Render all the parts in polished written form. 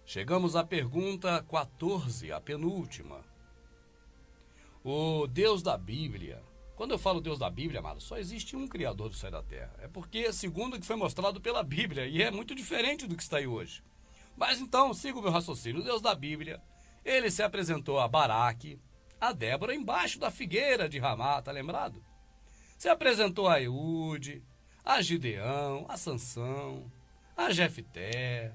Chegamos à pergunta 14, a penúltima. O Deus da Bíblia. Quando eu falo Deus da Bíblia, amado, só existe um Criador do céu e da terra. É porque segundo o que foi mostrado pela Bíblia, e é muito diferente do que está aí hoje. Mas então, siga o meu raciocínio. O Deus da Bíblia, ele se apresentou a Baraque, a Débora, embaixo da figueira de Ramá, tá lembrado? Se apresentou a Eude, a Gideão, a Sansão, a Jefté,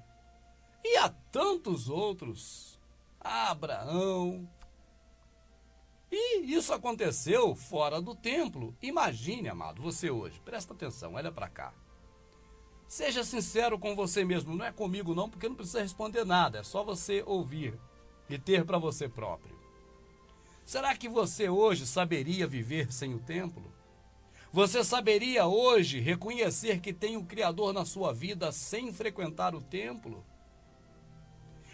e a tantos outros, a Abraão. E isso aconteceu fora do templo. Imagine, amado, você hoje, presta atenção, olha para cá. Seja sincero com você mesmo, não é comigo não, porque não precisa responder nada, é só você ouvir e ter para você próprio. Será que você hoje saberia viver sem o templo? Você saberia hoje reconhecer que tem um Criador na sua vida sem frequentar o templo?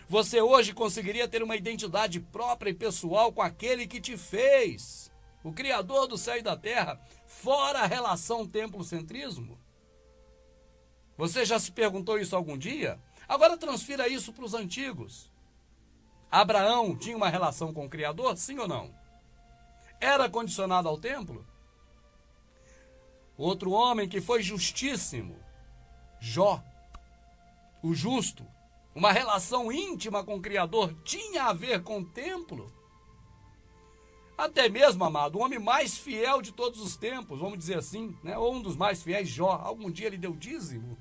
Você hoje conseguiria ter uma identidade própria e pessoal com aquele que te fez, o Criador do céu e da terra, fora a relação templo-centrismo? Você já se perguntou isso algum dia? Agora transfira isso para os antigos. Abraão tinha uma relação com o Criador, sim ou não? Era condicionado ao templo? Outro homem que foi justíssimo, Jó, o justo, uma relação íntima com o Criador, tinha a ver com o templo? Até mesmo, amado, o homem mais fiel de todos os tempos, vamos dizer assim, né? Ou um dos mais fiéis, Jó, algum dia ele deu dízimo.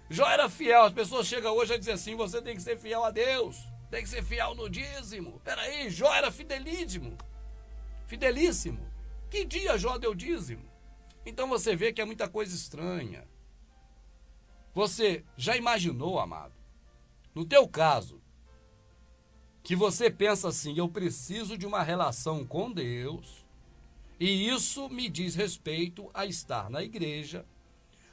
Jó era fiel, as pessoas chegam hoje a dizer assim, você tem que ser fiel a Deus, tem que ser fiel no dízimo. Peraí, Jó era fidelíssimo. Que dia Jó deu dízimo? Então você vê que é muita coisa estranha. Você já imaginou, amado, no teu caso, que você pensa assim, eu preciso de uma relação com Deus, e isso me diz respeito a estar na igreja,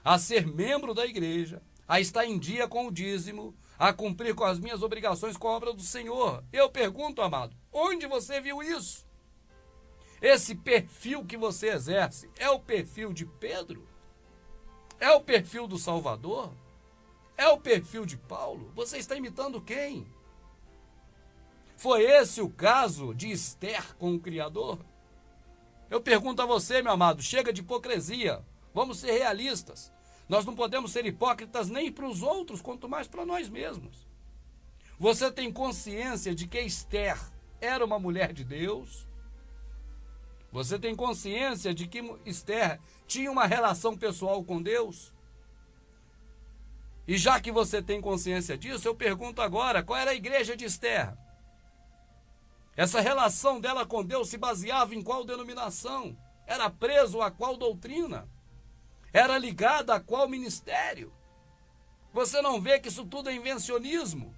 a ser membro da igreja, a estar em dia com o dízimo, a cumprir com as minhas obrigações com a obra do Senhor. Eu pergunto, amado, onde você viu isso? Esse perfil que você exerce é o perfil de Pedro? É o perfil do Salvador? É o perfil de Paulo? Você está imitando quem? Foi esse o caso de Esther com o Criador? Eu pergunto a você, meu amado, chega de hipocrisia. Vamos ser realistas. Nós não podemos ser hipócritas nem para os outros, quanto mais para nós mesmos. Você tem consciência de que Esther era uma mulher de Deus? Você tem consciência de que Esther tinha uma relação pessoal com Deus? E já que você tem consciência disso, eu pergunto agora, qual era a igreja de Esther? Essa relação dela com Deus se baseava em qual denominação? Era preso a qual doutrina? Era ligada a qual ministério? Você não vê que isso tudo é invencionismo?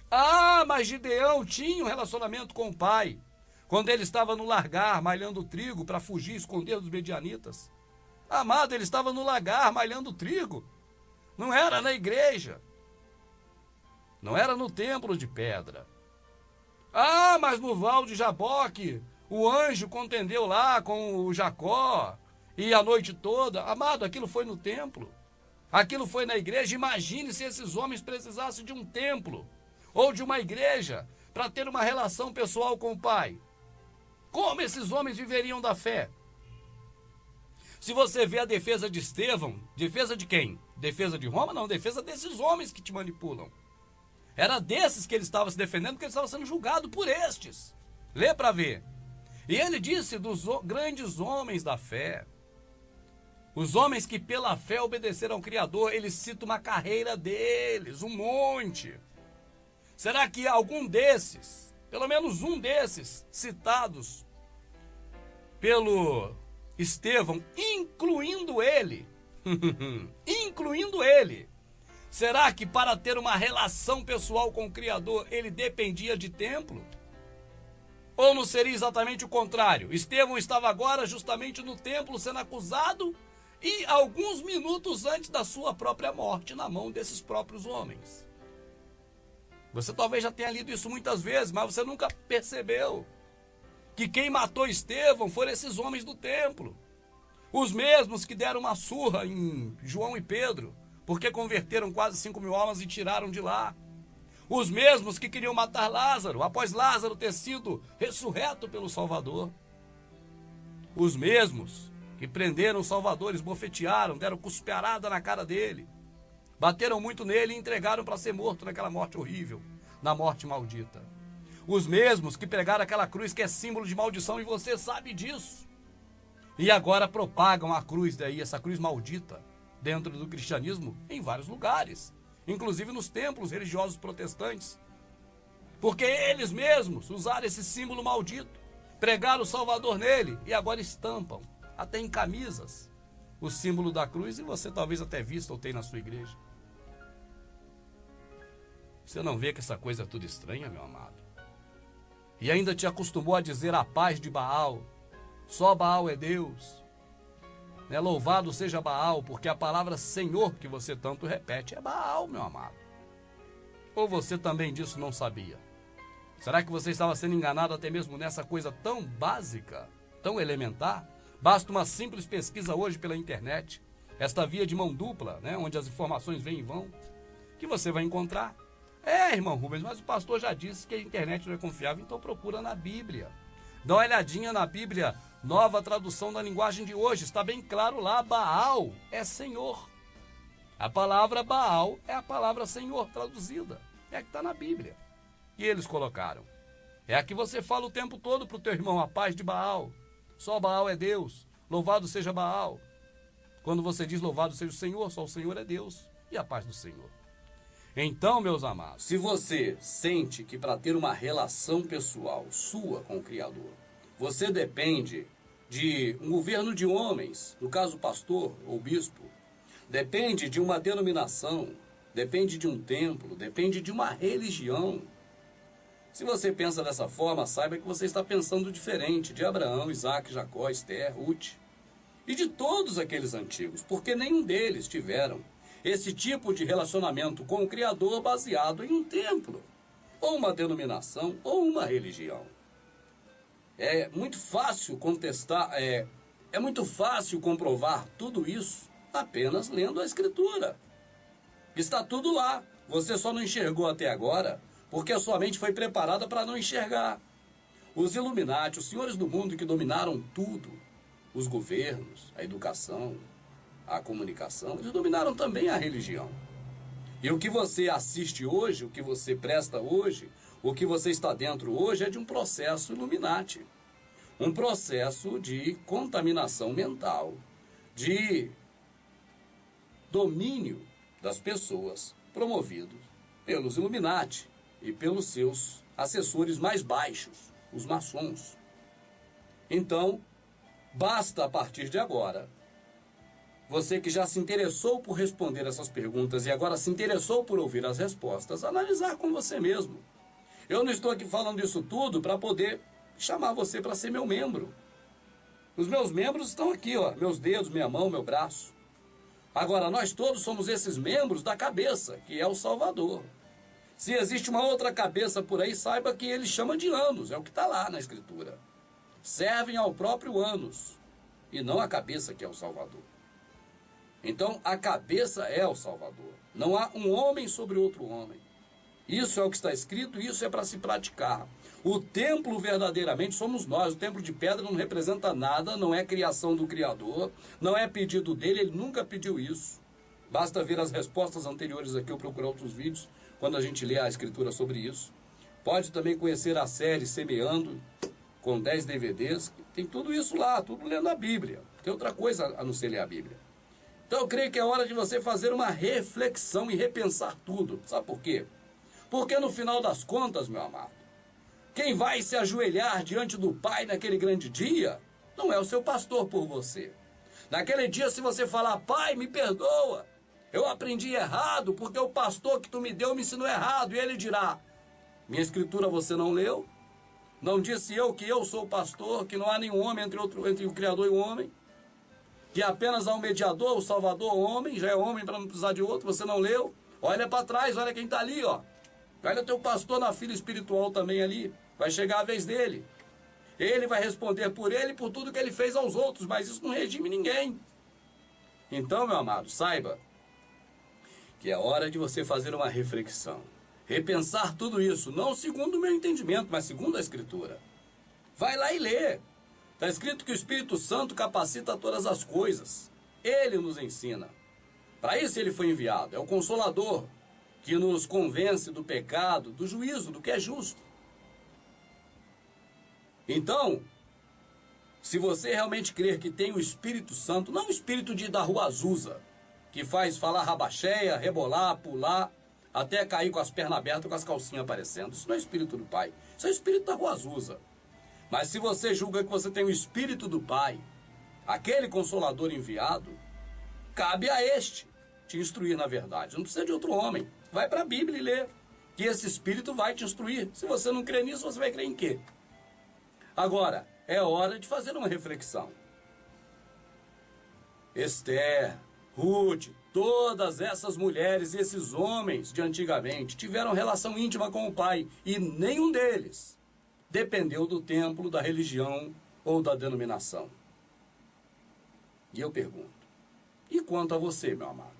Ah, mas Gideão tinha um relacionamento com o pai, quando ele estava no largar, malhando trigo para fugir, esconder dos medianitas. Amado, ele estava no lagar, malhando trigo. Não era na igreja. Não era no templo de pedra. Ah, mas no val de Jaboque, o anjo contendeu lá com o Jacó, e a noite toda. Amado, aquilo foi no templo. Aquilo foi na igreja. Imagine se esses homens precisassem de um templo, ou de uma igreja, para ter uma relação pessoal com o Pai. Como esses homens viveriam da fé? Se você vê a defesa de Estevão, defesa de quem? Defesa de Roma? Não, defesa desses homens que te manipulam. Era desses que ele estava se defendendo, porque ele estava sendo julgado por estes. Lê para ver. E ele disse dos grandes homens da fé, os homens que pela fé obedeceram ao Criador, ele cita uma carreira deles, um monte. Será que algum desses, pelo menos um desses citados pelo Estevão, incluindo ele, será que para ter uma relação pessoal com o Criador, ele dependia de templo? Ou não seria exatamente o contrário? Estevão estava agora justamente no templo sendo acusado e alguns minutos antes da sua própria morte na mão desses próprios homens. Você talvez já tenha lido isso muitas vezes, mas você nunca percebeu que quem matou Estevão foram esses homens do templo. Os mesmos que deram uma surra em João e Pedro, porque converteram quase 5.000 almas e tiraram de lá. Os mesmos que queriam matar Lázaro, após Lázaro ter sido ressurreto pelo Salvador. Os mesmos que prenderam o Salvador, esbofetearam, deram cusparada na cara dele. Bateram muito nele e entregaram para ser morto naquela morte horrível, na morte maldita. Os mesmos que pregaram aquela cruz que é símbolo de maldição e você sabe disso. E agora propagam a cruz daí, essa cruz maldita, dentro do cristianismo em vários lugares, inclusive nos templos religiosos protestantes. Porque eles mesmos usaram esse símbolo maldito, pregaram o Salvador nele e agora estampam, até em camisas, o símbolo da cruz, e você talvez até vista ou tenha na sua igreja. Você não vê que essa coisa é tudo estranha, meu amado? E ainda te acostumou a dizer a paz de Baal, só Baal é Deus. Louvado seja Baal, porque a palavra Senhor que você tanto repete é Baal, meu amado. Ou você também disso não sabia? Será que você estava sendo enganado até mesmo nessa coisa tão básica, tão elementar? Basta uma simples pesquisa hoje pela internet, esta via de mão dupla, onde as informações vêm e vão, que você vai encontrar. Irmão Rubens, mas o pastor já disse que a internet não é confiável, então procura na Bíblia. Dá uma olhadinha na Bíblia, nova tradução da linguagem de hoje, está bem claro lá, Baal é Senhor. A palavra Baal é a palavra Senhor traduzida, é a que está na Bíblia. E eles colocaram. É a que você fala o tempo todo para o teu irmão, a paz de Baal. Só Baal é Deus, louvado seja Baal. Quando você diz louvado seja o Senhor, só o Senhor é Deus e a paz do Senhor. Então, meus amados, se você sente que para ter uma relação pessoal sua com o Criador, você depende de um governo de homens, no caso pastor ou bispo, depende de uma denominação, depende de um templo, depende de uma religião. Se você pensa dessa forma, saiba que você está pensando diferente de Abraão, Isaac, Jacó, Esther, Ruth e de todos aqueles antigos, porque nenhum deles tiveram esse tipo de relacionamento com o Criador baseado em um templo, ou uma denominação, ou uma religião. É muito fácil contestar, é muito fácil comprovar tudo isso apenas lendo a Escritura. Está tudo lá, você só não enxergou até agora, porque a sua mente foi preparada para não enxergar. Os Illuminati, os senhores do mundo que dominaram tudo, os governos, a educação, a comunicação, eles dominaram também a religião. E o que você assiste hoje, o que você presta hoje, o que você está dentro hoje é de um processo Illuminati. Um processo de contaminação mental, de domínio das pessoas, promovido pelos Illuminati e pelos seus assessores mais baixos, os maçons. Então, basta a partir de agora, você que já se interessou por responder essas perguntas e agora se interessou por ouvir as respostas, analisar com você mesmo. Eu não estou aqui falando isso tudo para poder chamar você para ser meu membro. Os meus membros estão aqui, ó, meus dedos, minha mão, meu braço. Agora, nós todos somos esses membros da cabeça, que é o Salvador. Se existe uma outra cabeça por aí, saiba que ele chama de Anos, é o que está lá na Escritura. Servem ao próprio Anos, e não a cabeça que é o Salvador. Então, a cabeça é o Salvador. Não há um homem sobre outro homem. Isso é o que está escrito, isso é para se praticar. O templo verdadeiramente somos nós. O templo de pedra não representa nada, não é criação do Criador, não é pedido dele, ele nunca pediu isso. Basta ver as respostas anteriores aqui ou procurar outros vídeos, quando a gente lê a Escritura sobre isso. Pode também conhecer a série Semeando, com 10 DVDs. Tem tudo isso lá, tudo lendo a Bíblia. Tem outra coisa a não ser ler a Bíblia. Então eu creio que é hora de você fazer uma reflexão e repensar tudo. Sabe por quê? Porque no final das contas, meu amado, quem vai se ajoelhar diante do Pai naquele grande dia não é o seu pastor por você. Naquele dia, se você falar, Pai, me perdoa, eu aprendi errado porque o pastor que tu me deu me ensinou errado, e ele dirá, minha Escritura você não leu? Não disse eu que eu sou o pastor, que não há nenhum homem entre o Criador e o homem? Que apenas há um mediador, o Salvador, o homem, já é homem para não precisar de outro, você não leu? Olha para trás, olha quem está ali, ó. Olha teu pastor na fila espiritual também ali, vai chegar a vez dele. Ele vai responder por ele e por tudo que ele fez aos outros, mas isso não redime ninguém. Então, meu amado, saiba que é hora de você fazer uma reflexão. Repensar tudo isso, não segundo o meu entendimento, mas segundo a Escritura. Vai lá e lê. Está escrito que o Espírito Santo capacita todas as coisas. Ele nos ensina. Para isso ele foi enviado. É o Consolador que nos convence do pecado, do juízo, do que é justo. Então, se você realmente crer que tem o Espírito Santo, não o Espírito da Rua Azusa, que faz falar rabacheia, rebolar, pular, até cair com as pernas abertas, com as calcinhas aparecendo. Isso não é o Espírito do Pai. Isso é o Espírito da Rua Azusa. Mas se você julga que você tem o Espírito do Pai, aquele Consolador enviado, cabe a este te instruir na verdade. Não precisa de outro homem. Vai para a Bíblia e lê. Que esse Espírito vai te instruir. Se você não crê nisso, você vai crer em quê? Agora, é hora de fazer uma reflexão. Esther, Ruth, todas essas mulheres e esses homens de antigamente tiveram relação íntima com o Pai e nenhum deles dependeu do templo, da religião ou da denominação. E eu pergunto, e quanto a você, meu amado?